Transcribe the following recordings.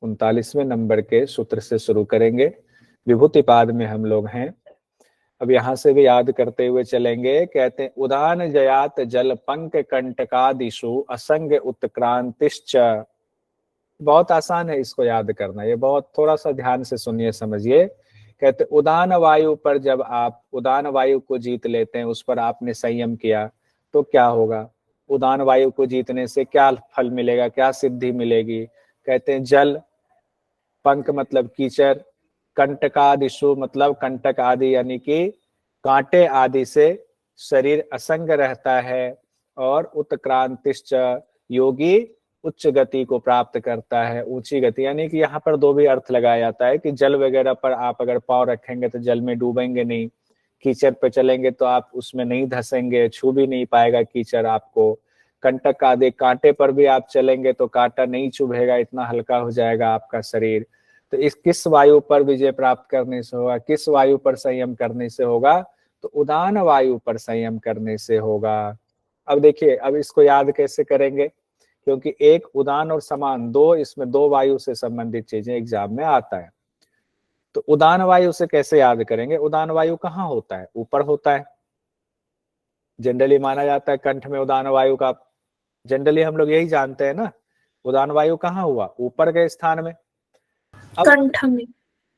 39वें number के सूत्र से शुरू करेंगे। विभूतिपाद में हम लोग हैं। अब यहाँ से भी याद करते हुए चलेंगे। कहते हैं उदान जयात जल पंक कंटकादिषु असंग उत्क्रांतिश्च। बहुत आसान है इसको याद करना, ये बहुत थोड़ा सा ध्यान से सुनिए समझिए। कहते उदान वायु पर जब आप उदान वायु को जीत लेते हैं, उस पर आपने संयम किया तो क्या होगा? उदान वायु को जीतने से क्या फल मिलेगा, क्या सिद्धि मिलेगी? कहते हैं जल, पंख मतलब कीचड़, कंटकादिषु मतलब कंटक आदि यानी कि कांटे आदि से शरीर असंग रहता है, और उत्क्रांतिश्च योगी उच्च गति को प्राप्त करता है, ऊंची गति। यानी कि यहाँ पर दो भी अर्थ लगाया जाता है कि जल वगैरह पर आप अगर पांव रखेंगे तो जल में डूबेंगे नहीं, कीचड़ पे चलेंगे तो आप उसमें नहीं धसेंगे, छू भी नहीं पाएगा कीचड़ आपको। कंटक आदि कांटे पर भी आप चलेंगे तो कांटा नहीं चुभेगा, इतना हल्का हो जाएगा आपका शरीर। तो इस किस वायु पर विजय प्राप्त करने से होगा, किस वायु पर संयम करने से होगा? तो उदान वायु पर संयम करने से होगा। अब देखिए, अब इसको याद कैसे करेंगे, क्योंकि एक उदान और समान दो, इसमें दो वायु से संबंधित चीजें एग्जाम में आता है। तो उदान वायु से कैसे याद करेंगे? उदान वायु कहाँ होता है? ऊपर होता है। जनरली माना जाता है कंठ में उदान वायु का, जनरली हम लोग यही जानते हैं ना। उदान वायु कहाँ हुआ? ऊपर के स्थान में, कंठ में।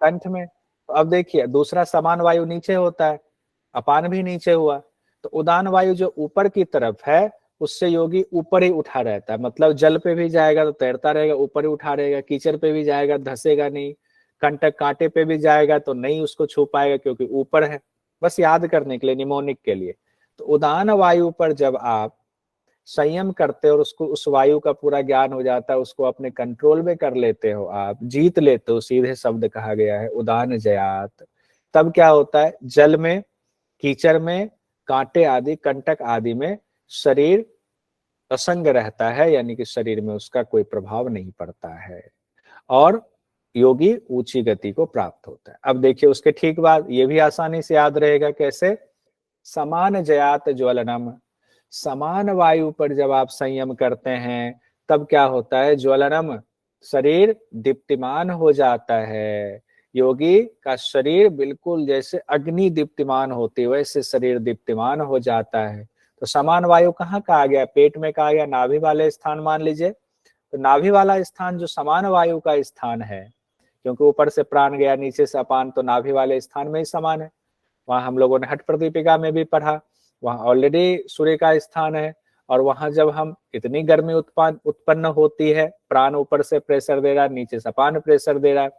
कंठ में। अब देखिए दूसरा समान वायु नीचे होता है, अपान भी नीचे हुआ। तो उदान वायु जो ऊपर की तरफ है, उससे योगी ऊपर ही उठा रहता है। मतलब जल पे भी जाएगा तो तैरता रहेगा, ऊपर ही उठा रहेगा। कीचड़ पे भी जाएगा, धसेगा नहीं। कंटक कांटे पे भी जाएगा तो नहीं उसको छू पाएगा, क्योंकि ऊपर है। बस याद करने के लिए, निमोनिक के लिए। तो उदान वायु पर जब आप संयम करते हो और उसको, उस वायु का पूरा ज्ञान हो जाता है, उसको अपने कंट्रोल में कर लेते हो, आप जीत लेते हो, सीधे शब्द कहा गया है उदान जयात। तब क्या होता है? जल में, कीचड़ में, कांटे आदि, कंटक आदि में शरीर असंग रहता है, यानी कि शरीर में उसका कोई प्रभाव नहीं पड़ता है, और योगी ऊंची गति को प्राप्त होता है। अब देखिए उसके ठीक बाद ये भी आसानी से याद रहेगा। कैसे? समान जयात ज्वलनम। समान वायु पर जब आप संयम करते हैं तब क्या होता है? ज्वलनम, शरीर दीप्तिमान हो जाता है। योगी का शरीर बिल्कुल जैसे अग्नि दीप्तिमान होती है, वैसे शरीर दीप्तिमान हो जाता है। तो समान वायु कहाँ कहा गया? पेट में कहा गया, नाभि वाले स्थान मान लीजिए। तो नाभि वाला स्थान जो समान वायु का स्थान है, क्योंकि ऊपर से प्राण गया, नीचे से अपान, तो नाभि वाले स्थान में ही समान है। वहां हम लोगों ने हठ प्रदीपिका में भी पढ़ा, वहां ऑलरेडी सूर्य का स्थान है। और वहां जब हम इतनी गर्मी उत्पन्न होती है, प्राण ऊपर से प्रेशर दे रहा है, नीचे से अपान प्रेशर दे रहा है,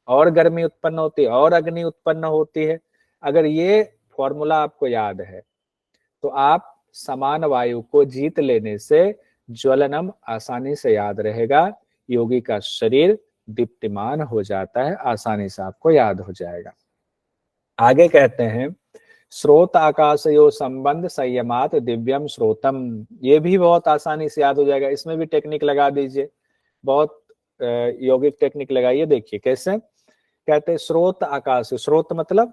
और गर्मी उत्पन्न होती है, और अग्नि उत्पन्न होती है। अगर ये फॉर्मूला आपको याद है तो आप समान वायु को जीत लेने से ज्वलनम आसानी से याद रहेगा। योगी का शरीर दीप्तिमान हो जाता है, आसानी से आपको याद हो जाएगा। आगे कहते हैं स्रोत आकाशयो संबंध संयमात दिव्यम स्रोतम। ये भी बहुत आसानी से याद हो जाएगा। इसमें भी टेक्निक लगा दीजिए, बहुत यौगिक टेक्निक लगाइए। देखिए कैसे कहते हैं, स्रोत आकाश, स्रोत मतलब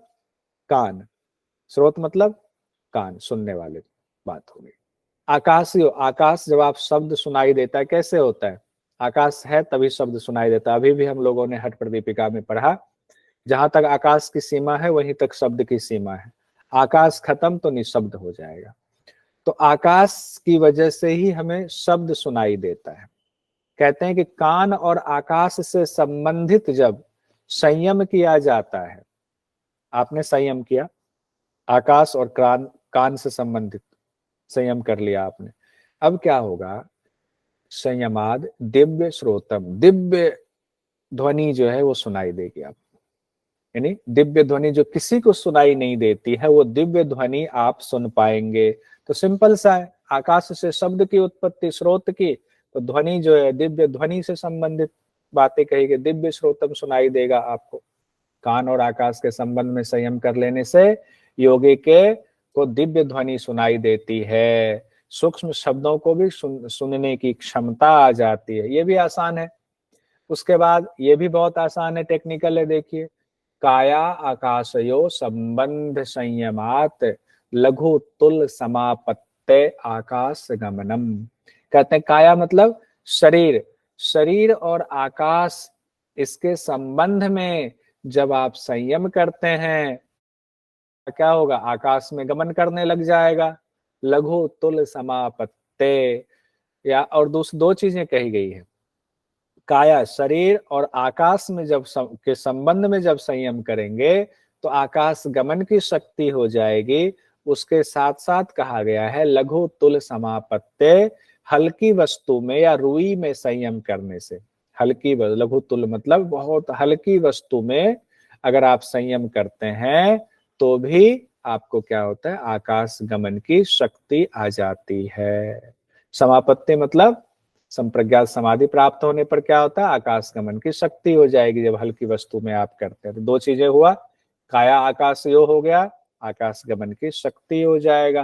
कान, स्रोत मतलब कान, सुनने वाले बात होगी। आकाश, आकाश जब आप शब्द सुनाई देता है, कैसे होता है? आकाश है तभी शब्द सुनाई देता है। अभी भी हम लोगों ने हठ प्रदीपिका में पढ़ा, जहां तक आकाश की सीमा है वहीं तक शब्द की सीमा है। आकाश खत्म तो निशब्द हो जाएगा। तो आकाश की वजह से ही हमें शब्द सुनाई देता है। कहते हैं कि कान और आकाश से संबंधित जब संयम किया जाता है, आपने संयम किया, आकाश और कान से संबंधित संयम कर लिया आपने, अब क्या होगा? संयमाद दिव्य श्रोतम, दिव्य ध्वनि जो है वो सुनाई देगी आपको। यानी दिव्य ध्वनि जो किसी को सुनाई नहीं देती है, वो दिव्य ध्वनि आप सुन पाएंगे। तो सिंपल सा है, आकाश से शब्द की उत्पत्ति, स्रोत की, तो ध्वनि जो है दिव्य ध्वनि से संबंधित बातें कही, दिव्य श्रोतम सुनाई देगा आपको। कान और आकाश के संबंध में संयम कर लेने से योगी के को दिव्य ध्वनि सुनाई देती है। सूक्ष्म शब्दों को भी सुनने की क्षमता आ जाती है। ये भी आसान है। उसके बाद ये भी बहुत आसान है, टेक्निकल है। देखिए, काया आकाशयो संबंध संयमात लघु तुल समापत्ते आकाश गमनम। कहते हैं काया मतलब शरीर, शरीर और आकाश इसके संबंध में जब आप संयम करते हैं क्या होगा, आकाश में गमन करने लग जाएगा। लघु तुल समापत्ते, या और दो चीजें कही गई है, काया शरीर और आकाश में जब के संबंध में जब संयम करेंगे तो आकाश गमन की शक्ति हो जाएगी। उसके साथ साथ कहा गया है लघु तुल समापत्ते, हल्की वस्तु में या रुई में संयम करने से। लघु तुल मतलब बहुत हल्की वस्तु में अगर आप संयम करते हैं तो भी आपको क्या होता है, आकाश गमन की शक्ति आ जाती है। समापत्ति मतलब संप्रज्ञात समाधि प्राप्त होने पर क्या होता है, आकाश गमन की शक्ति हो जाएगी जब हल्की वस्तु में आप करते हैं। तो दो चीजें हुआ, काया आकाश यो हो गया, आकाश गमन की शक्ति हो जाएगा।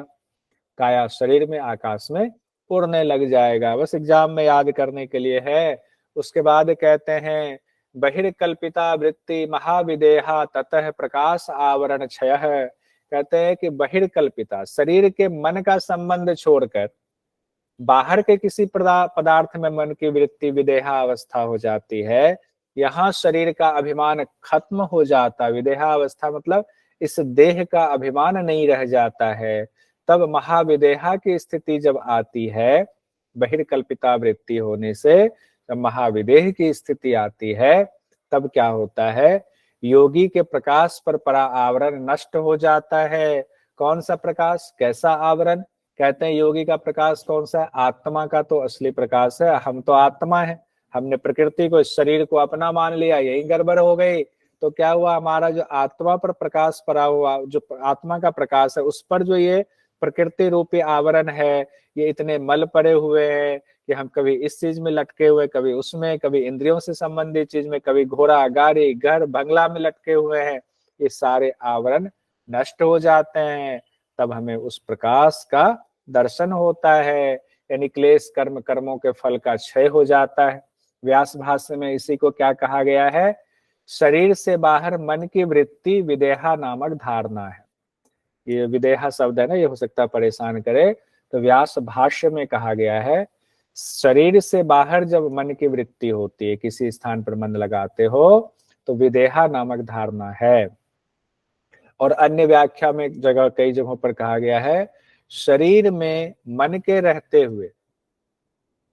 काया शरीर में, आकाश में उड़ने लग जाएगा। बस एग्जाम में याद करने के लिए है। उसके बाद कहते हैं बहिर्कल्पिता वृत्ति महाविदेहा ततः प्रकाश आवरण क्षय। कहते हैं कि बहिर्कल्पिता शरीर के मन का संबंध छोड़कर बाहर के किसी पदार्थ में मन की वृत्ति विदेहा अवस्था हो जाती है, यहाँ शरीर का अभिमान खत्म हो जाता। विदेहा अवस्था मतलब इस देह का अभिमान नहीं रह जाता है। तब महाविदेहा की स्थिति जब आती है, बहिर्कल्पिता वृत्ति होने से जब महाविदेह की स्थिति आती है, तब क्या होता है, योगी के प्रकाश पर परा आवरण नष्ट हो जाता है। कौन सा प्रकाश, कैसा आवरण? कहते हैं योगी का प्रकाश कौन सा है, आत्मा का तो असली प्रकाश है। हम तो आत्मा है, हमने प्रकृति को, शरीर को अपना मान लिया, यही गड़बड़ हो गई। तो क्या हुआ, हमारा जो आत्मा पर प्रकाश पड़ा हुआ, जो आत्मा का प्रकाश है, उस पर जो ये प्रकृति रूपी आवरण है, ये इतने मल पड़े हुए हैं कि हम कभी इस चीज में लटके हुए, कभी उसमें, कभी इंद्रियों से संबंधित चीज में, कभी घोड़ा गाड़ी घर बंगला में लटके हुए हैं। ये सारे आवरण नष्ट हो जाते हैं, तब हमें उस प्रकाश का दर्शन होता है। यानी क्लेश कर्म, कर्मों के फल का क्षय हो जाता है। व्यास भाष्य में इसी को क्या कहा गया है, शरीर से बाहर मन की वृत्ति विदेहा नामक धारणा है। ये विदेहा शब्द है ना, ये हो सकता है परेशान करे। तो व्यास भाष्य में कहा गया है, शरीर से बाहर जब मन की वृत्ति होती है, किसी स्थान पर मन लगाते हो, तो विदेहा नामक धारणा है। और अन्य व्याख्या में जगह, कई जगहों पर कहा गया है, शरीर में मन के रहते हुए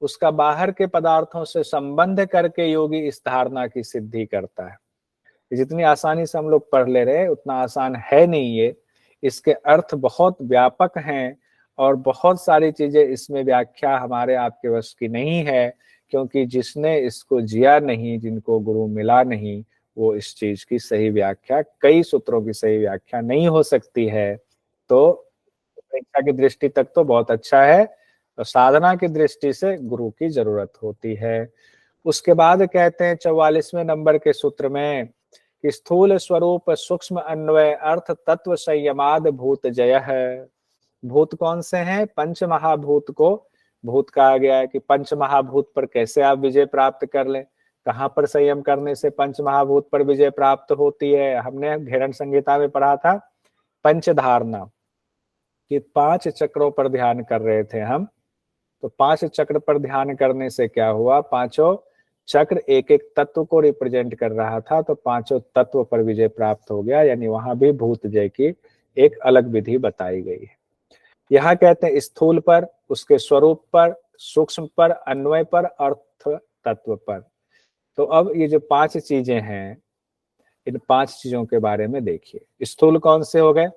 उसका बाहर के पदार्थों से संबंध करके योगी इस धारणा की सिद्धि करता है। जितनी आसानी से हम लोग पढ़ ले रहे हैं उतना आसान है नहीं ये, इसके अर्थ बहुत व्यापक हैं और बहुत सारी चीजें इसमें व्याख्या हमारे आपके वश की नहीं है, क्योंकि जिसने इसको जिया नहीं, जिनको गुरु मिला नहीं, वो इस चीज की सही व्याख्या, कई सूत्रों की सही व्याख्या नहीं हो सकती है। तो परीक्षा की दृष्टि तक तो बहुत अच्छा है, तो साधना की दृष्टि से गुरु की जरूरत होती है। उसके बाद कहते हैं 44वें नंबर के सूत्र में कि स्थूल स्वरूप सूक्ष्म अन्वय अर्थ तत्व संयमाद भूत जय है। भूत कौन से हैं, पंच महाभूत को भूत कहा गया है कि पंच महाभूत पर कैसे आप विजय प्राप्त कर लें। कहाँ पर संयम करने से पंच महाभूत पर विजय प्राप्त होती है, हमने घेरन संहिता में पढ़ा था पंच धारणा कि 5 चक्रों पर ध्यान कर रहे थे हम। तो 5 चक्र पर ध्यान करने से क्या हुआ, पांचों चक्र एक एक तत्व को रिप्रेजेंट कर रहा था, तो पांचों तत्व पर विजय प्राप्त हो गया। यानी वहां भी भूत जय की एक अलग विधि बताई गई है। यहाँ कहते हैं स्थूल पर, उसके स्वरूप पर, सूक्ष्म पर, अन्वय पर, अर्थ तत्व पर। तो अब ये जो 5 चीजें हैं, इन 5 चीजों के बारे में देखिए। स्थूल कौन से हो गए,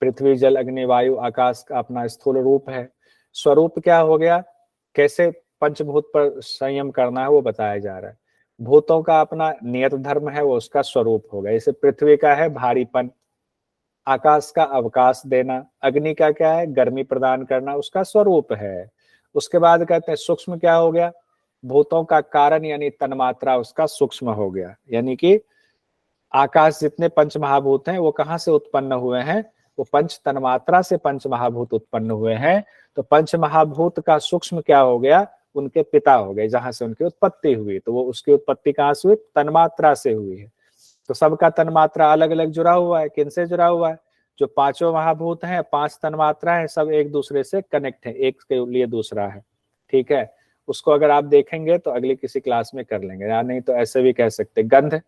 पृथ्वी जल अग्नि वायु आकाश का अपना स्थूल रूप है। स्वरूप क्या हो गया, कैसे पंचभूत पर संयम करना है वो बताया जा रहा है। भूतों का अपना नियत धर्म है, वो उसका स्वरूप हो गया। जैसे पृथ्वी का है भारीपन, आकाश का अवकाश देना, अग्नि का क्या है, गर्मी प्रदान करना, उसका स्वरूप है। उसके बाद कहते हैं सूक्ष्म क्या हो गया, भूतों का कारण यानी तन्मात्रा उसका सूक्ष्म हो गया। यानी कि आकाश जितने पंच महाभूत हैं वो कहाँ से उत्पन्न हुए हैं, वो पंच तन्मात्रा से पंच महाभूत उत्पन्न हुए हैं। तो पंच महाभूत का सूक्ष्म क्या हो गया, उनके पिता हो गए, जहां से उनकी उत्पत्ति हुई। तो वो उसकी उत्पत्ति कहाँ से हुई, तन्मात्रा से हुई है। तो सबका तन्मात्रा अलग अलग जुड़ा हुआ है, किन से जुड़ा हुआ है, जो पांचों महाभूत हैं, 5 तन्मात्रा है, सब एक दूसरे से कनेक्ट है, एक के लिए दूसरा है, ठीक है। उसको अगर आप देखेंगे तो अगली किसी क्लास में कर लेंगे, या नहीं तो ऐसे भी कह सकते गंध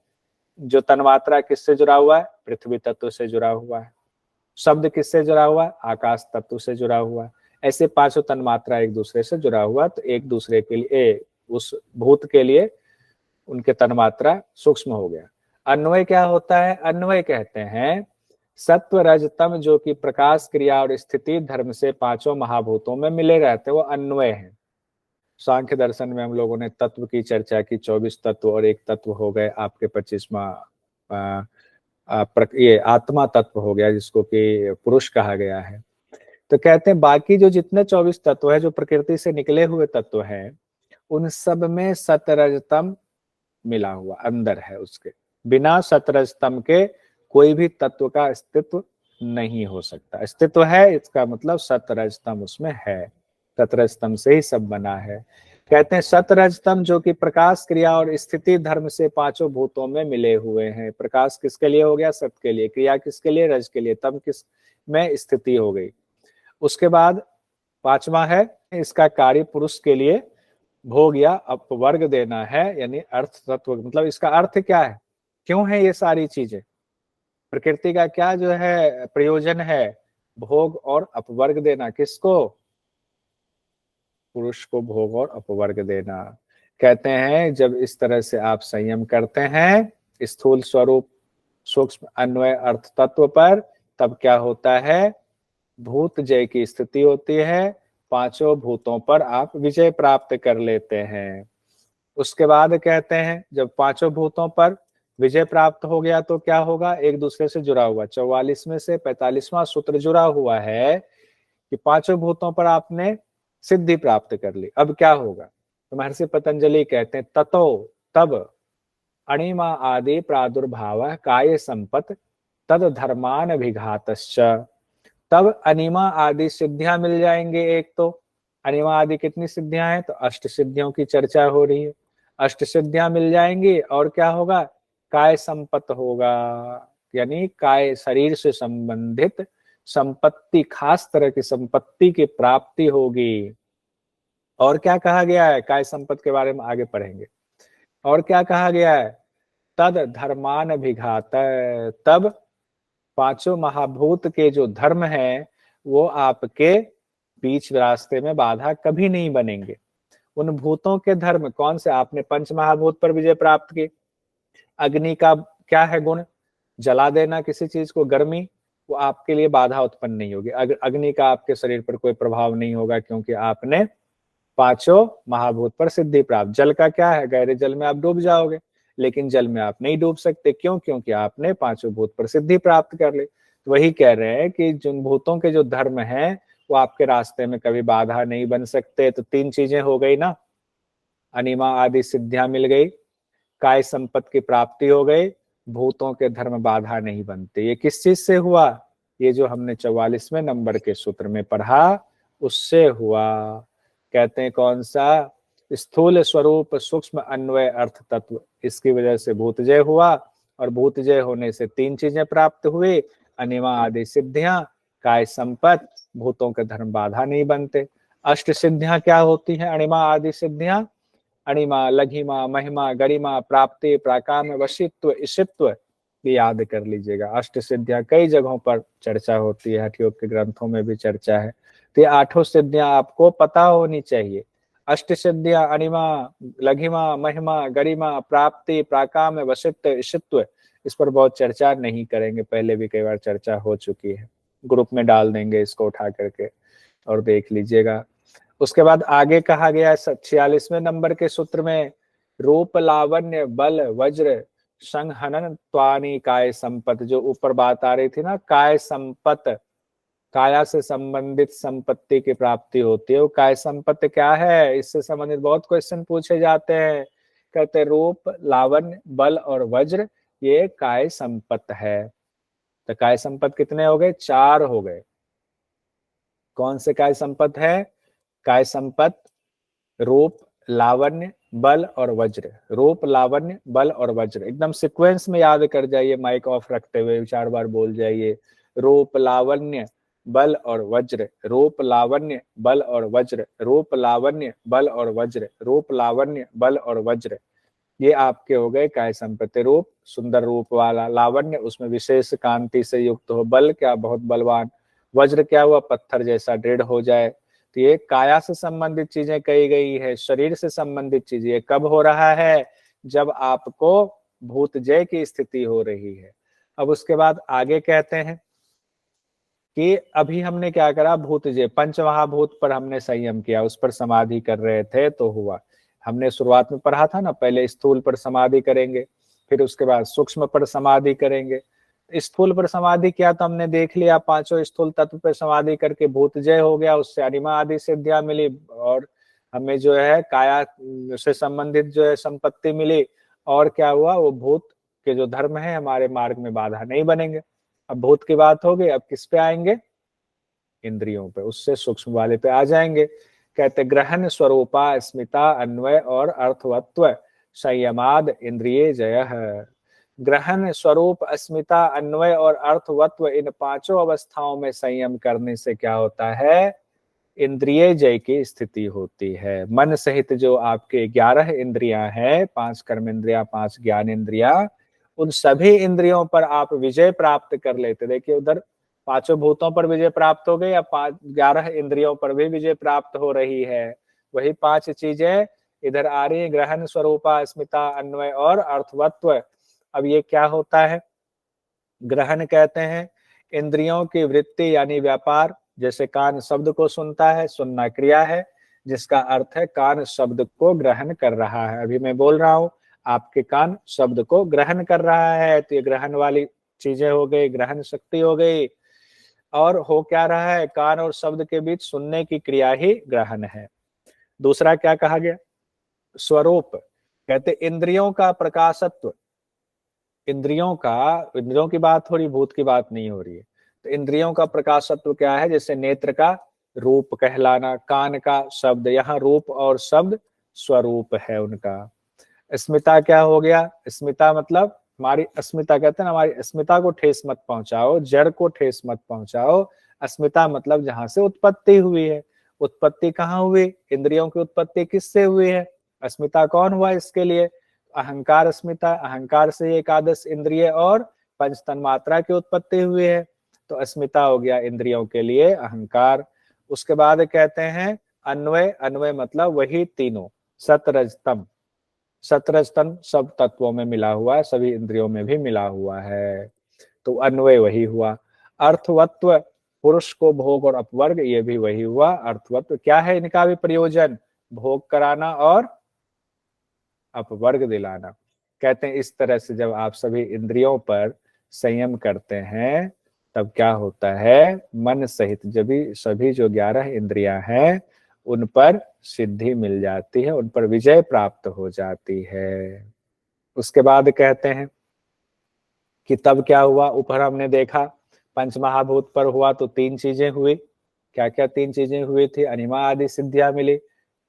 जो तन्मात्रा किससे जुड़ा हुआ है, पृथ्वी तत्व से जुड़ा हुआ है। शब्द किससे जुड़ा हुआ है, आकाश तत्व से जुड़ा हुआ है। ऐसे पांचों तन्मात्रा एक दूसरे से जुड़ा हुआ, तो एक दूसरे के लिए उस भूत के लिए उनके तन्मात्रा सूक्ष्म हो गया। अन्वय क्या होता है, अन्वय कहते हैं सत्व रज तम जो कि प्रकाश क्रिया और स्थिति धर्म से पांचों महाभूतों में मिले रहते हैं, वो अन्वय है। सांख्य दर्शन में हम लोगों ने तत्व की चर्चा की, 24 तत्व और एक तत्व हो गए आपके 25वां ये आत्मा तत्व हो गया जिसको कि पुरुष कहा गया है। तो कहते हैं बाकी जो जितने 24 तत्व है जो प्रकृति से निकले हुए तत्व हैं, उन सब में सतरजतम मिला हुआ अंदर है, उसके बिना सतरजतम के कोई भी तत्व का अस्तित्व नहीं हो सकता। अस्तित्व है इसका मतलब सतरजतम उसमें है, सतरजतम से ही सब बना है। कहते हैं सतरजतम जो कि प्रकाश क्रिया और स्थिति धर्म से पांचों भूतों में मिले हुए हैं। प्रकाश किसके लिए हो गया, सत के लिए, क्रिया किसके लिए, रज के लिए, तम किस में, स्थिति हो गई। उसके बाद पांचवा है इसका कार्य पुरुष के लिए भोग या अपवर्ग देना है, यानी अर्थ तत्व। मतलब इसका अर्थ क्या है, क्यों है ये सारी चीजें, प्रकृति का क्या जो है प्रयोजन है, भोग और अपवर्ग देना। किसको, पुरुष को भोग और अपवर्ग देना। कहते हैं जब इस तरह से आप संयम करते हैं स्थूल स्वरूप सूक्ष्म अन्वय अर्थ तत्व पर, तब क्या होता है, भूत जय की स्थिति होती है, पांचों भूतों पर आप विजय प्राप्त कर लेते हैं। उसके बाद कहते हैं जब पांचों भूतों पर विजय प्राप्त हो गया तो क्या होगा, एक दूसरे से जुड़ा हुआ 44 में से 45वां सूत्र जुड़ा हुआ है कि पांचों भूतों पर आपने सिद्धि प्राप्त कर ली। अब क्या होगा, तो महर्षि पतंजलि कहते हैं ततो तब अणिमा आदि प्रादुर्भाव काय संपत तद धर्मान विघातश्च। तब अनिमा आदि सिद्धियां मिल जाएंगे। एक तो अनिमा आदि कितनी सिद्धियां हैं, तो अष्ट सिद्धियों की चर्चा हो रही है, अष्ट सिद्धियां मिल जाएंगी। और क्या होगा, काय संपत होगा, यानी काय शरीर से संबंधित संपत्ति, खास तरह की संपत्ति की प्राप्ति होगी। और क्या कहा गया है, काय संपत्ति के बारे में आगे पढ़ेंगे। और क्या कहा गया है, तद धर्मान विघात, तब पांचों महाभूत के जो धर्म है वो आपके बीच रास्ते में बाधा कभी नहीं बनेंगे। उन भूतों के धर्म कौन से, आपने पंच महाभूत पर विजय प्राप्त की। अग्नि का क्या है गुण, जला देना किसी चीज को, गर्मी, वो आपके लिए बाधा उत्पन्न नहीं होगी। अग्नि का आपके शरीर पर कोई प्रभाव नहीं होगा क्योंकि आपने पांचों महाभूत पर सिद्धि प्राप्त। जल का क्या है, गहरे जल में आप डूब जाओगे, लेकिन जल में आप नहीं डूब सकते, क्यों, क्योंकि आपने पांचों भूत पर सिद्धि प्राप्त कर ली। तो वही कह रहे हैं कि जिन भूतों के जो धर्म हैं वो आपके रास्ते में कभी बाधा नहीं बन सकते। तो तीन चीजें हो गई ना, अनिमा आदि सिद्धियां मिल गई, काय संपत्ति की प्राप्ति हो गई, भूतों के धर्म बाधा नहीं बनते। ये किस चीज से हुआ, ये जो हमने 44वें नंबर के सूत्र में पढ़ा उससे हुआ। कहते हैं कौन सा, स्थूल स्वरूप सूक्ष्म अन्वय अर्थ तत्व, इसकी वजह से भूतजय हुआ, और भूतजय होने से तीन चीजें प्राप्त हुई, अनिमा आदि सिद्धियां, काय संपत, भूतों के धर्म बाधा नहीं बनते। अष्ट सिद्धियां क्या होती हैं, अणिमा आदि सिद्धियां, अणिमा, लघिमा, महिमा, गरिमा, प्राप्ति, प्राकाम, वशित्व, ईशित्व, ये याद कर लीजिएगा। अष्ट सिद्धियां कई जगहों पर चर्चा होती है, हठ योग के ग्रंथों में भी चर्चा है। तो ये आठों सिद्धियां आपको पता होनी चाहिए। अष्ट सिद्धियां अणिमा, लघिमा, महिमा, गरिमा, प्राप्ति, प्राकाम, वशित्व, ईशित्व, इस पर बहुत चर्चा नहीं करेंगे, पहले भी कई बार चर्चा हो चुकी है, ग्रुप में डाल देंगे इसको उठा करके और देख लीजिएगा। उसके बाद आगे कहा गया है 46वें नंबर के सूत्र में, रूप लावण्य बल वज्र संहनन त्वानि काय संपत, जो ऊपर बात आ रही थी ना, काय संपत, काया से संबंधित संपत्ति की प्राप्ति होती है। वो काय संपत्ति क्या है, इससे संबंधित बहुत क्वेश्चन पूछे जाते हैं। कहते रूप लावण्य बल और वज्र ये काय संपत्ति है। तो काय संपत्ति कितने हो गए, चार हो गए। कौन से काय संपत्ति है, काय संपत्ति रूप लावण्य बल और वज्र, रूप लावण्य बल और वज्र, एकदम सीक्वेंस में याद कर जाइए, माइक ऑफ रखते हुए 4 बार बोल जाइए, रूप लावण्य बल और वज्र, रूप लावण्य बल और वज्र, रूप लावण्य बल और वज्र, रूप लावण्य बल और वज्र। ये आपके हो गए काय संपत्ति रूप, सुंदर रूप वाला, लावण्य उसमें विशेष कांति से युक्त हो, बल क्या बहुत बलवान, वज्र क्या हुआ पत्थर जैसा दृढ़ हो जाए। तो ये काया से संबंधित चीजें कही गई है, शरीर से संबंधित चीजें। ये कब हो रहा है? जब आपको भूत जय की स्थिति हो रही है। अब उसके बाद आगे कहते हैं कि अभी हमने क्या करा, भूत जय पंच महाभूत पर हमने संयम किया, उस पर समाधि कर रहे थे तो हुआ। हमने शुरुआत में पढ़ा था ना, पहले स्थूल पर समाधि करेंगे, फिर उसके बाद सूक्ष्म पर समाधि करेंगे। स्थूल पर समाधि किया तो हमने देख लिया, पांचों स्थूल तत्व पर समाधि करके भूत जय हो गया, उससे अनिमा आदि सिद्धियां मिली, और हमें जो है काया से संबंधित जो है संपत्ति मिली। और क्या हुआ, वो भूत के जो धर्म है हमारे मार्ग में बाधा नहीं बनेंगे। अब भूत की बात हो गई, अब किस पे आएंगे? इंद्रियों पे, उससे सूक्ष्म वाले पे आ जाएंगे। कहते ग्रहण स्वरूपा स्मिता अन्वय और अर्थवत्व संयमाद इंद्रिय जय। ग्रहण स्वरूप अस्मिता अन्वय और अर्थवत्व, इन पांचों अवस्थाओं में संयम करने से क्या होता है? इंद्रिय जय की स्थिति होती है। मन सहित जो आपके 11 इंद्रियां हैं, 5 कर्म इंद्रिया, 5 ज्ञान इंद्रिया, उन सभी इंद्रियों पर आप विजय प्राप्त कर लेते। देखिए उधर पांचों भूतों पर विजय प्राप्त हो गई, अब 11 इंद्रियों पर भी विजय प्राप्त हो रही है। वही 5 चीजें इधर आ रही है, ग्रहण स्वरूपा अस्मिता अन्वय और अर्थवत्व। अब ये क्या होता है? ग्रहण कहते हैं इंद्रियों की वृत्ति यानी व्यापार। जैसे कान शब्द को सुनता है, सुनना क्रिया है, जिसका अर्थ है कान शब्द को ग्रहण कर रहा है। अभी मैं बोल रहा हूं, आपके कान शब्द को ग्रहण कर रहा है, तो ये ग्रहण वाली चीजें हो गई, ग्रहण शक्ति हो गई। और हो क्या रहा है? कान और शब्द के बीच सुनने की क्रिया ही ग्रहण है। दूसरा क्या कहा गया? स्वरूप। कहते इंद्रियों का प्रकाशत्व। इंद्रियों की बात हो रही, भूत की बात नहीं हो रही है। तो इंद्रियों का प्रकाशत्व क्या है? जैसे नेत्र का रूप कहलाना, कान का शब्द, यहाँ रूप और शब्द स्वरूप है उनका। अस्मिता क्या हो गया? अस्मिता मतलब हमारी अस्मिता, कहते हैं ना, हमारी अस्मिता को ठेस मत पहुंचाओ, जड़ को ठेस मत पहुंचाओ। अस्मिता मतलब जहां से उत्पत्ति हुई है। उत्पत्ति कहाँ हुई? इंद्रियों की उत्पत्ति किससे हुई है? अस्मिता कौन हुआ इसके लिए? अहंकार अस्मिता, अहंकार से एकादश इंद्रिय और पंच तन्मात्रा की उत्पत्ति हुई है। तो अस्मिता हो गया इंद्रियों के लिए अहंकार। उसके बाद कहते हैं अन्वय। अन्वय मतलब वही तीनों सतरजतम। सतरजतम सब तत्वों में मिला हुआ है, सभी इंद्रियों में भी मिला हुआ है, तो अन्वय वही हुआ। अर्थवत्व पुरुष को भोग और अपवर्ग, ये भी वही हुआ। अर्थवत्व क्या है? इनका भी प्रयोजन भोग कराना और अपवर्ग दिलाना। कहते हैं इस तरह से जब आप सभी इंद्रियों पर संयम करते हैं तब क्या होता है? मन सहित जब भी सभी जो 11 इंद्रियां हैं उन पर सिद्धि मिल जाती है, उन पर विजय प्राप्त हो जाती है। उसके बाद कहते हैं कि तब क्या हुआ? ऊपर हमने देखा पंच महाभूत पर हुआ तो 3 चीजें हुई। क्या क्या 3 चीजें हुई थी? अनिमा आदि सिद्धियां मिली,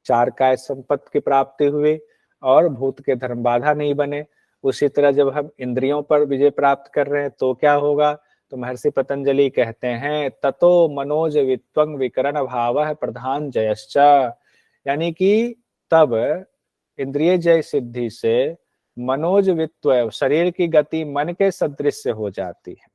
4 काय संपत्ति की प्राप्ति हुई, और भूत के धर्म बाधा नहीं बने। उसी तरह जब हम इंद्रियों पर विजय प्राप्त कर रहे हैं तो क्या होगा? तो महर्षि पतंजलि कहते हैं ततो मनोज वित्वंग विकरण भाव प्रधान जयश्च। यानी कि तब इंद्रिय जय सिद्धि से मनोज वित्व, शरीर की गति मन के सदृश हो जाती है।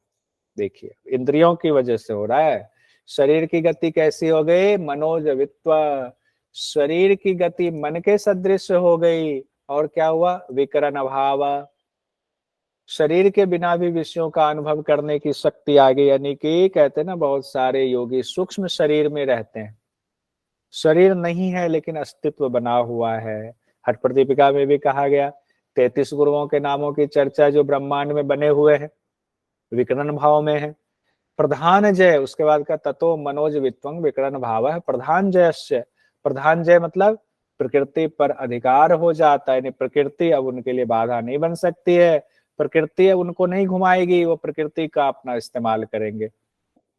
देखिए इंद्रियों की वजह से हो रहा है, शरीर की गति कैसी हो गई? मनोज वित्व, शरीर की गति मन के सदृश हो गई। और क्या हुआ? विकरण अभाव, शरीर के बिना भी विषयों का अनुभव करने की शक्ति आ गई। यानी कि कहते हैं ना, बहुत सारे योगी सूक्ष्म शरीर में रहते हैं, शरीर नहीं है लेकिन अस्तित्व बना हुआ है। हठ प्रदीपिका में भी कहा गया 33 गुरुओं के नामों की चर्चा जो ब्रह्मांड में बने हुए हैं, विकरण भाव में है। प्रधान जय, उसके बाद का ततो मनोज वित्वंग विकरण भाव है प्रधान जयस्य। प्रधान जय मतलब प्रकृति पर अधिकार हो जाता है, यानी प्रकृति अब उनके लिए बाधा नहीं बन सकती है। प्रकृति अब उनको नहीं घुमाएगी, वो प्रकृति का अपना इस्तेमाल करेंगे।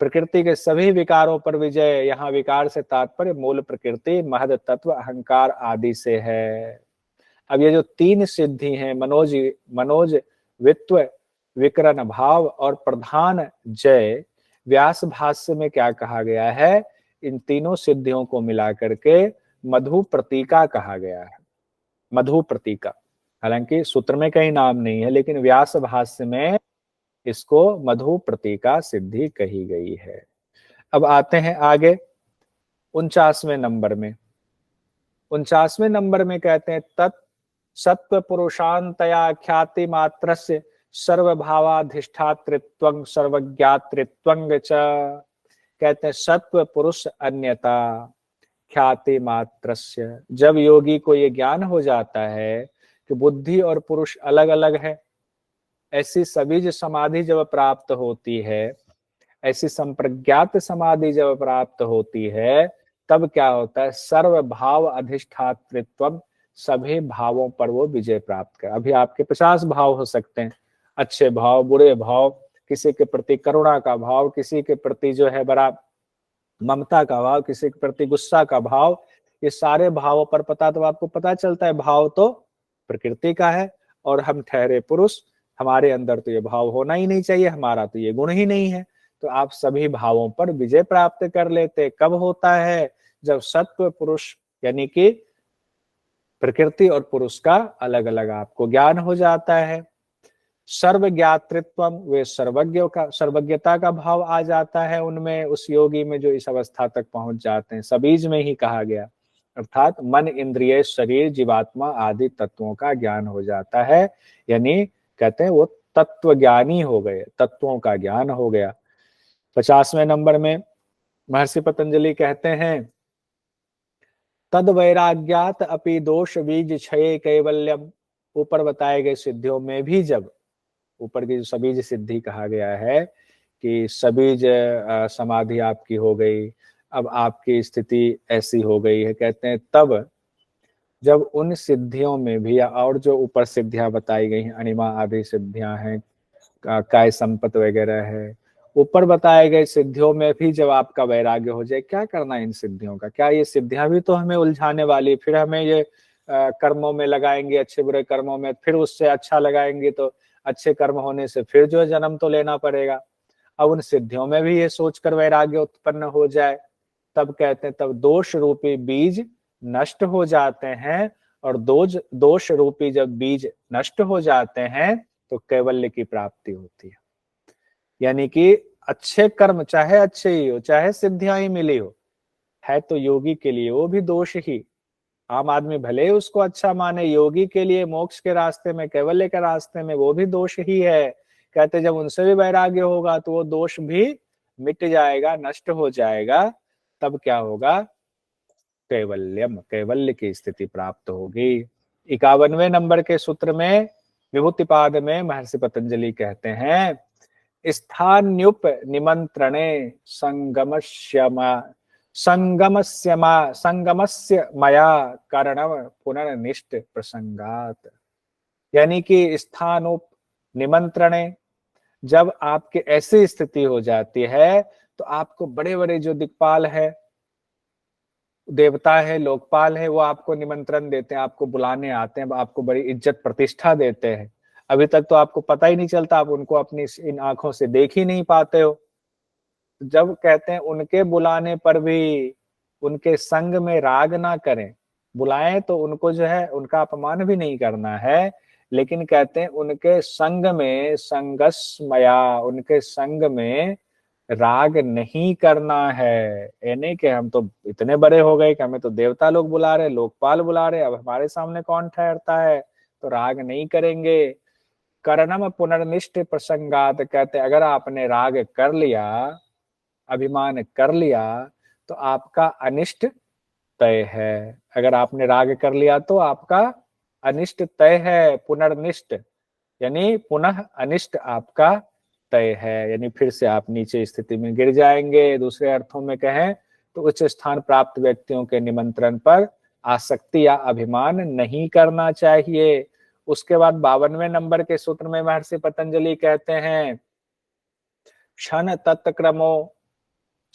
प्रकृति के सभी विकारों पर विजय। यहाँ विकार से तात्पर्य मूल प्रकृति, महद तत्व, अहंकार आदि से है। अब ये जो 3 सिद्धि हैं, मनोज वित्व, विकरण भाव और प्रधान जय, व्यास भाष्य में क्या कहा गया है, इन तीनों सिद्धियों को मिला करके मधु प्रतीका कहा गया है, मधु प्रतीका। हालांकि सूत्र में कहीं नाम नहीं है, लेकिन व्यास भाष्य में इसको मधु प्रतीका सिद्धि कही गई है। अब आते हैं आगे 49वें नंबर में। 49वें नंबर में कहते हैं तत् सत्व पुरुषांतया ख्याति मात्रस्य सर्वभावाधिष्ठातृत्वं सर्वज्ञातृत्वं च। कहते हैं सत्व पुरुष अन्यता ख्याति मात्रस्य। जब योगी को ये ज्ञान हो जाता है कि बुद्धि और पुरुष अलग अलग है, ऐसी सभी समाधि जब प्राप्त होती है, ऐसी संप्रज्ञात समाधि जब प्राप्त होती है, तब क्या होता है, सर्व भाव अधिष्ठातृत्व, सभी भावों पर वो विजय प्राप्त कर। अभी आपके 50 भाव हो सकते हैं, अच्छे भाव, बुरे भाव, किसी के प्रति करुणा का भाव, किसी के प्रति जो है बड़ा ममता का भाव, किसी के प्रति गुस्सा का भाव, ये सारे भावों पर पता तो आपको पता चलता है भाव तो प्रकृति का है, और हम ठहरे पुरुष, हमारे अंदर तो ये भाव होना ही नहीं चाहिए, हमारा तो ये गुण ही नहीं है। तो आप सभी भावों पर विजय प्राप्त कर लेते। कब होता है, जब सत्व पुरुष यानी कि प्रकृति और पुरुष का अलग अलग आपको ज्ञान हो जाता है। सर्वज्ञातृत्व, वे सर्वज्ञता का भाव आ जाता है उनमें, उस योगी में जो इस अवस्था तक पहुंच जाते हैं। सबीज में ही कहा गया, अर्थात मन, इंद्रिय, शरीर, जीवात्मा आदि तत्वों का ज्ञान हो जाता है, यानी कहते हैं वो तत्व ज्ञानी हो गए, तत्वों का ज्ञान हो गया। 50वें नंबर में महर्षि पतंजलि कहते हैं तद वैराग्यात अपि दोष बीज क्षय कैवल्यम। ऊपर बताए गए सिद्धियों में भी, जब ऊपर की जो सबीज सिद्धि कहा गया है कि सबीज समाधि आपकी हो गई, अब आपकी स्थिति ऐसी हो गई है, कहते हैं तब जब उन सिद्धियों में भी, और जो ऊपर सिद्धियां बताई गई हैं, अणिमा आदि सिद्धियां हैं, काय संपत वगैरह है, ऊपर बताए गए सिद्धियों में भी जब आपका वैराग्य हो जाए, क्या करना इन सिद्धियों का, क्या ये सिद्धियां भी तो हमें उलझाने वाली, फिर हमें ये कर्मों में लगाएंगे, अच्छे बुरे कर्मों में, फिर उससे अच्छा लगाएंगे तो अच्छे कर्म होने से फिर जो है जन्म तो लेना पड़ेगा। अब उन सिद्धियों में भी ये सोचकर वैराग्य उत्पन्न हो जाए, तब कहते हैं तब दोष रूपी बीज नष्ट हो जाते हैं, और दोष रूपी जब बीज नष्ट हो जाते हैं तो कैवल्य की प्राप्ति होती है। यानी कि अच्छे कर्म चाहे अच्छे ही हो, चाहे सिद्धियां ही मिली हो, है तो योगी के लिए वो भी दोष ही। आम आदमी भले उसको अच्छा माने, योगी के लिए मोक्ष के रास्ते में, कैवल्य के रास्ते में वो भी दोष ही है। कहते जब उनसे भी वैराग्य होगा तो वो दोष भी मिट जाएगा, नष्ट हो जाएगा, तब क्या होगा, कैवल्यम, कैवल्य की स्थिति प्राप्त होगी। 51वें नंबर के सूत्र में विभूतिपाद में महर्षि पतंजलि कहते हैं स्थान्युप निमंत्रणे संगमस्य मया कारणम पुनर्निष्ठ प्रसंगात। यानी कि स्थानुप निमंत्रणे, जब आपके ऐसी स्थिति हो जाती है तो आपको बड़े बड़े जो दिक्पाल है, देवता है, लोकपाल है, वो आपको निमंत्रण देते हैं, आपको बुलाने आते हैं, आपको बड़ी इज्जत प्रतिष्ठा देते हैं। अभी तक तो आपको पता ही नहीं चलता, आप उनको अपनी इन आंखों से देख ही नहीं पाते हो। जब कहते हैं उनके बुलाने पर भी उनके संग में राग ना करें, बुलाएं तो उनको जो है उनका अपमान भी नहीं करना है, लेकिन कहते हैं उनके संग में संगस्मया, उनके संग में राग नहीं करना है। ये नहीं कि हम तो इतने बड़े हो गए कि हमें तो देवता लोग बुला रहे, लोकपाल बुला रहे, अब हमारे सामने कौन ठहरता है, तो राग नहीं करेंगे। कर्णम पुनर्निष्ठ प्रसंगात, कहते अगर आपने राग कर लिया, अभिमान कर लिया, तो आपका अनिष्ट तय है। अगर आपने राग कर लिया तो आपका अनिष्ट तय है। पुनर्निष्ठ यानी पुनः अनिष्ट आपका तय है, यानी फिर से आप नीचे स्थिति में गिर जाएंगे। दूसरे अर्थों में कहें तो उच्च स्थान प्राप्त व्यक्तियों के निमंत्रण पर आसक्ति या अभिमान नहीं करना चाहिए। उसके बाद 52वें नंबर के सूत्र में महर्षि पतंजलि कहते हैं क्षण तत्क्रमो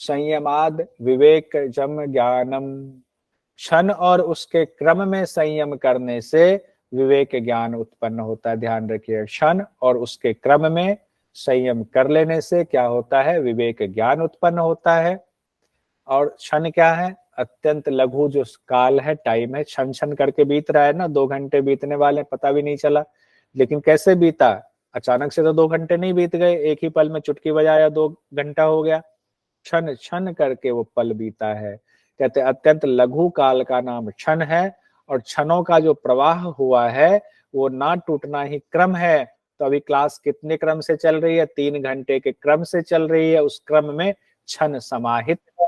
संयमाद विवेक जम ज्ञानम। क्षण और उसके क्रम में संयम करने से विवेक ज्ञान उत्पन्न होता है। ध्यान रखिए, क्षण और उसके क्रम में संयम कर लेने से क्या होता है, विवेक ज्ञान उत्पन्न होता है। और क्षण क्या है, अत्यंत लघु जो काल है, टाइम है, क्षण क्षण करके बीत रहा है ना, 2 घंटे बीतने वाले पता भी नहीं चला। लेकिन कैसे बीता, अचानक से तो 2 घंटे नहीं बीत गए, एक ही पल में चुटकी बजाया 2 घंटा हो गया। क्षण क्षण करके वो पल बीता है। कहते अत्यंत लघु काल का नाम क्षण है, और क्षणों का जो प्रवाह हुआ है वो ना टूटना ही क्रम है। तो अभी क्लास कितने क्रम से चल रही है, 3 घंटे के क्रम से चल रही है। उस क्रम में क्षण समाहित है।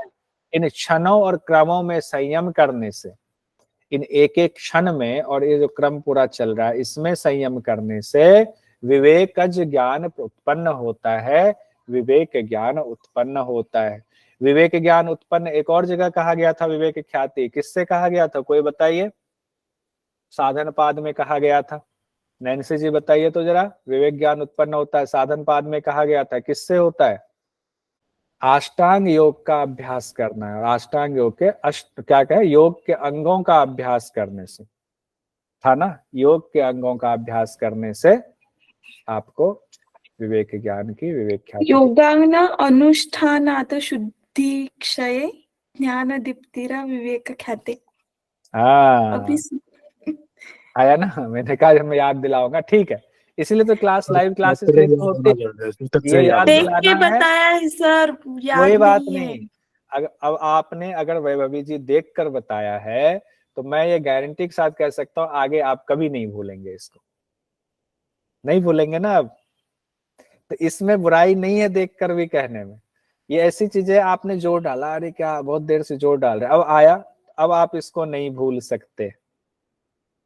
इन क्षणों और क्रमों में संयम करने से, इन एक एक क्षण में और ये जो क्रम पूरा चल रहा है इसमें संयम करने से विवेकज ज्ञान उत्पन्न होता है। विवेक ज्ञान उत्पन्न होता है। विवेक ज्ञान उत्पन्न एक और जगह कहा गया था, विवेक ख्याति किससे कहा गया था, कोई बताइए। साधन पाद में कहा गया था। नैन्सी जी बताइए तो जरा, विवेक ज्ञान उत्पन्न होता है साधन पाद में कहा गया था, किससे होता है। अष्टांग योग का अभ्यास करना है, और अष्टांग योग के क्या कहे, योग के अंगों का अभ्यास करने से था ना, योग के अंगों का अभ्यास करने से आपको विवेक ज्ञान की, विवेक ख्याति योगांग अनुष्ठानात् शुद्धि क्षये ज्ञान दीप्तिरा विवेक ख्याति। अभी आया ना, मैंने कहा मैं याद दिलाऊंगा, ठीक है। इसीलिए तो क्लास, लाइव क्लासेस होती है, ये याद देख के दिलाना है। बताया है सर, याद कोई बात नहीं है। नहीं, अब आपने अगर वैभवी जी देख कर बताया है तो मैं ये गारंटी के साथ कह सकता हूँ आगे आप कभी नहीं भूलेंगे, इसको नहीं भूलेंगे ना अब। तो इसमें बुराई नहीं है देख कर भी कहने में। ये ऐसी चीजें आपने जोड़ डाला, अरे क्या बहुत देर से जोड़ डाल रहे, अब आया, अब आप इसको नहीं भूल सकते।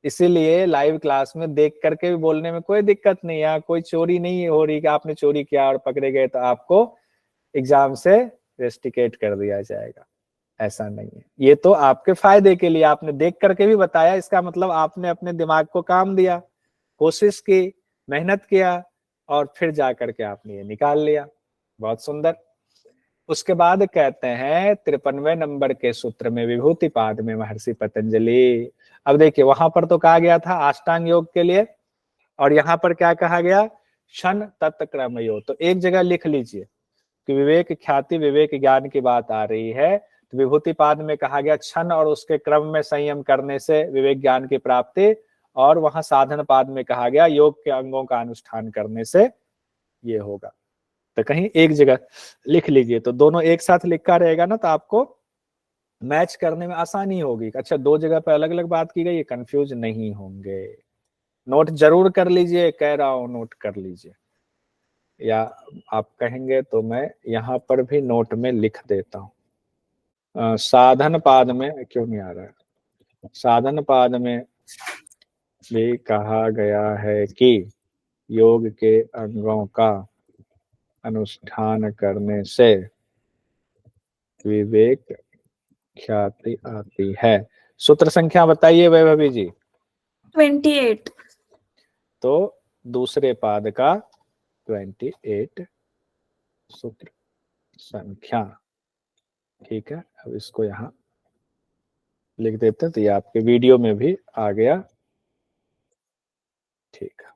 इसीलिए लाइव क्लास में देख करके भी बोलने में कोई दिक्कत नहीं है, कोई चोरी नहीं हो रही कि आपने चोरी किया और पकड़े गए तो आपको एग्जाम से रेस्टिकेट कर दिया जाएगा, ऐसा नहीं है। ये तो आपके फायदे के लिए आपने देख करके भी बताया, इसका मतलब आपने अपने दिमाग को काम दिया, कोशिश की, मेहनत किया, और फिर जा करके आपने ये निकाल लिया। बहुत सुंदर। उसके बाद कहते हैं 53वें नंबर के सूत्र में, विभूति पाद में महर्षि पतंजलि, अब देखिए वहां पर तो कहा गया था अष्टांग योग के लिए, और यहाँ पर क्या कहा गया, क्षण तत्क्रम योग। तो एक जगह लिख लीजिए कि विवेक ख्याति, विवेक ज्ञान की बात आ रही है, तो विभूति पाद में कहा गया क्षण और उसके क्रम में संयम करने से विवेक ज्ञान की प्राप्ति, और वहां साधन पाद में कहा गया योग के अंगों का अनुष्ठान करने से ये होगा। तो कहीं एक जगह लिख लीजिए, तो दोनों एक साथ लिखा रहेगा ना, तो आपको मैच करने में आसानी होगी। अच्छा, 2 जगह पे अलग अलग बात की गई, कंफ्यूज नहीं होंगे। नोट जरूर कर लीजिए, कह रहा हूं नोट कर लीजिए, या आप कहेंगे तो मैं यहाँ पर भी नोट में लिख देता हूँ। साधन पाद में क्यों नहीं आ रहा है, साधन पाद में भी कहा गया है कि योग के अंगों का अनुष्ठान करने से विवेक ख्याति आती है। सूत्र संख्या बताइए वैभवी जी। 28। तो दूसरे पाद का 28 सूत्र संख्या, ठीक है। अब इसको यहाँ लिख देते हैं, तो ये आपके वीडियो में भी आ गया, ठीक है।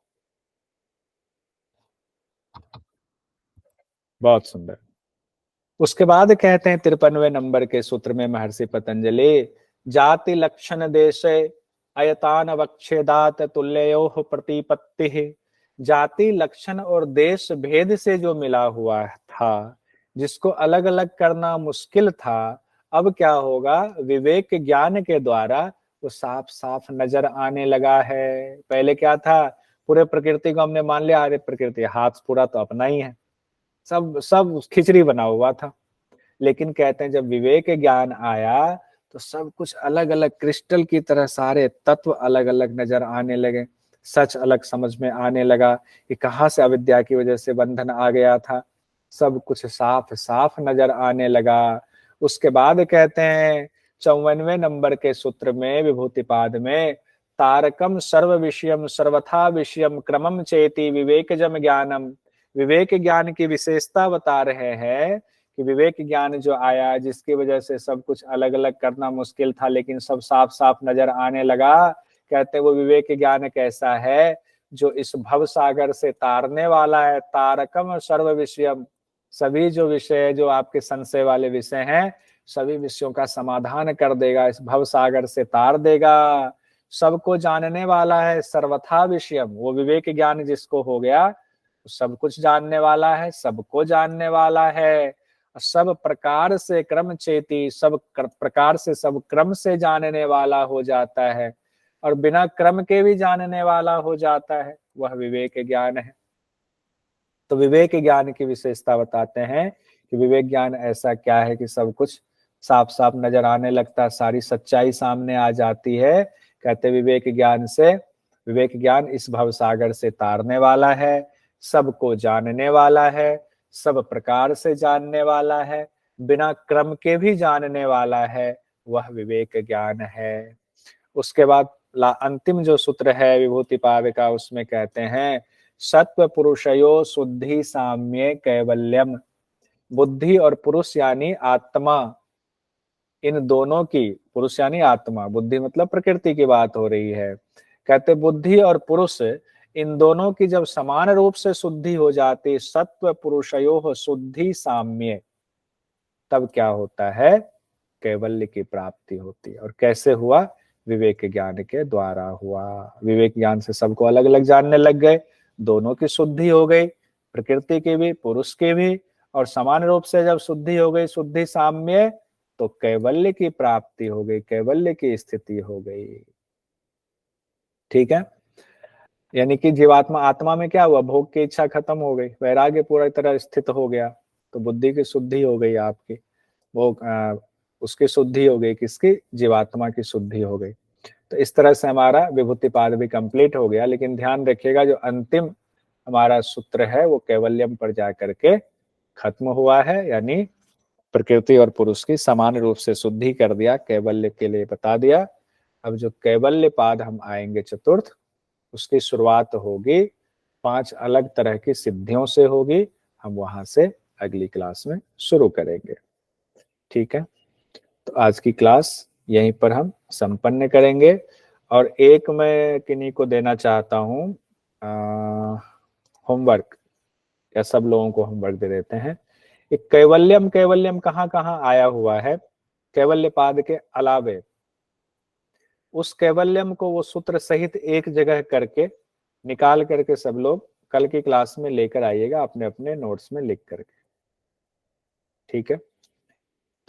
बहुत सुंदर। उसके बाद कहते हैं 53वें नंबर के सूत्र में महर्षि पतंजलि, जाति लक्षण देश अयतान वक्षेदात तुल्यो प्रतिपत्ति। जाति लक्षण और देश भेद से जो मिला हुआ था, जिसको अलग अलग करना मुश्किल था, अब क्या होगा, विवेक ज्ञान के द्वारा वो साफ साफ नजर आने लगा है। पहले क्या था, पूरे प्रकृति को हमने मान लिया, अरे प्रकृति हाथ पूरा तो अपना ही है, सब सब खिचड़ी बना हुआ था। लेकिन कहते हैं जब विवेक ज्ञान आया तो सब कुछ अलग अलग क्रिस्टल की तरह सारे तत्व अलग अलग नजर आने लगे, सच अलग समझ में आने लगा कि कहाँ से अविद्या की वजह से बंधन आ गया था, सब कुछ साफ साफ नजर आने लगा। उसके बाद कहते हैं 54वें नंबर के सूत्र में, विभूतिपाद में, तारकम सर्व विषयम सर्वथा विषयम क्रमम चेति विवेकजम ज्ञानम। विवेक ज्ञान की विशेषता बता रहे हैं कि विवेक ज्ञान जो आया, जिसकी वजह से सब कुछ अलग अलग करना मुश्किल था लेकिन सब साफ साफ नजर आने लगा। कहते हैं वो विवेक ज्ञान कैसा है, जो इस भव सागर से तारने वाला है, तारकम सर्व विषयम, सभी जो विषय जो आपके संशय वाले विषय हैं सभी विषयों का समाधान कर देगा, इस भव सागर से तार देगा। सबको जानने वाला है, सर्वथा विषयम, वो विवेक ज्ञान जिसको हो गया सब कुछ जानने वाला है, सबको जानने वाला है। सब प्रकार से क्रम चेती, सब प्रकार से सब क्रम से जानने वाला हो जाता है और बिना क्रम के भी जानने वाला हो जाता है, वह विवेक ज्ञान है। तो विवेक ज्ञान की विशेषता बताते हैं कि विवेक ज्ञान ऐसा क्या है कि सब कुछ साफ साफ नजर आने लगता है, सारी सच्चाई सामने आ जाती है। कहते विवेक ज्ञान से, विवेक ज्ञान इस भवसागर से तारने वाला है, सबको जानने वाला है, सब प्रकार से जानने वाला है, बिना क्रम के भी जानने वाला है, वह विवेक ज्ञान है। उसके बाद अंतिम जो सूत्र है विभूति पाद का, उसमें कहते हैं सत्व पुरुषयो शुद्धि साम्ये कैवल्यम, बुद्धि और पुरुष यानी आत्मा, इन दोनों की, पुरुष यानी आत्मा, बुद्धि मतलब प्रकृति की बात हो रही है। कहते बुद्धि और पुरुष इन दोनों की जब समान रूप से शुद्धि हो जाती, सत्व पुरुषयो शुद्धि साम्ये, तब क्या होता है, कैवल्य की प्राप्ति होती है। और कैसे हुआ, विवेक ज्ञान के द्वारा हुआ। विवेक ज्ञान से सबको अलग अलग जानने लग गए, दोनों की शुद्धि हो गई, प्रकृति की भी पुरुष की भी, और समान रूप से जब शुद्धि हो गई, शुद्धि साम्य, तो कैवल्य की प्राप्ति हो गई, कैवल्य की स्थिति हो गई। ठीक है, यानी कि जीवात्मा, आत्मा में क्या हुआ, भोग की इच्छा खत्म हो गई, वैराग्य पूरी तरह स्थित हो गया, तो बुद्धि की शुद्धि हो गई आपकी, वो उसकी शुद्धि हो गई, किसकी, जीवात्मा की शुद्धि हो गई। तो इस तरह से हमारा विभूति पाद भी कंप्लीट हो गया। लेकिन ध्यान रखिएगा जो अंतिम हमारा सूत्र है वो कैवल्यम पर जाकर के खत्म हुआ है, यानी प्रकृति और पुरुष की समान रूप से शुद्धि कर दिया, कैवल्य के लिए बता दिया। अब जो कैवल्य पाद हम आएंगे चतुर्थ, उसकी शुरुआत होगी 5 अलग तरह की सिद्धियों से होगी, हम वहां से अगली क्लास में शुरू करेंगे। ठीक है, तो आज की क्लास यहीं पर हम संपन्न करेंगे। और एक मैं किन्हीं को देना चाहता हूँ होमवर्क, या सब लोगों को होमवर्क दे देते हैं। एक कैवल्यम, कैवल्यम कहाँ कहाँ आया हुआ है कैवल्य पाद के अलावे, उस कैवल्यम को वो सूत्र सहित एक जगह करके निकाल करके सब लोग कल की क्लास में लेकर आइएगा, अपने अपने नोट्स में लिख करके। ठीक है,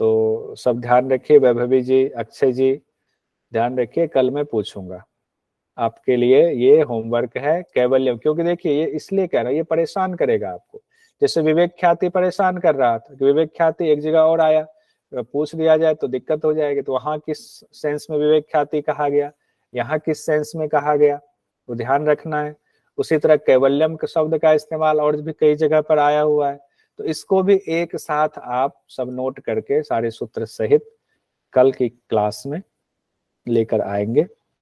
तो सब ध्यान रखिए, वैभवी जी, अक्षय जी ध्यान रखिए, कल मैं पूछूंगा आपके लिए, ये होमवर्क है कैवल्यम। क्योंकि देखिए ये इसलिए कह रहा है, ये परेशान करेगा आपको, जैसे विवेक ख्याति परेशान कर रहा था कि विवेक ख्याति एक जगह और आया, पूछ दिया जाए तो दिक्कत हो जाएगी, तो वहां किस सेंस में विवेक ख्याति कहा गया, यहाँ किस सेंस में कहा गया, तो ध्यान रखना है। उसी तरह कैवल्यम के शब्द का इस्तेमाल और भी कई जगह पर आया हुआ है, तो इसको भी एक साथ आप सब नोट करके सारे सूत्र सहित कल की क्लास में लेकर आएंगे।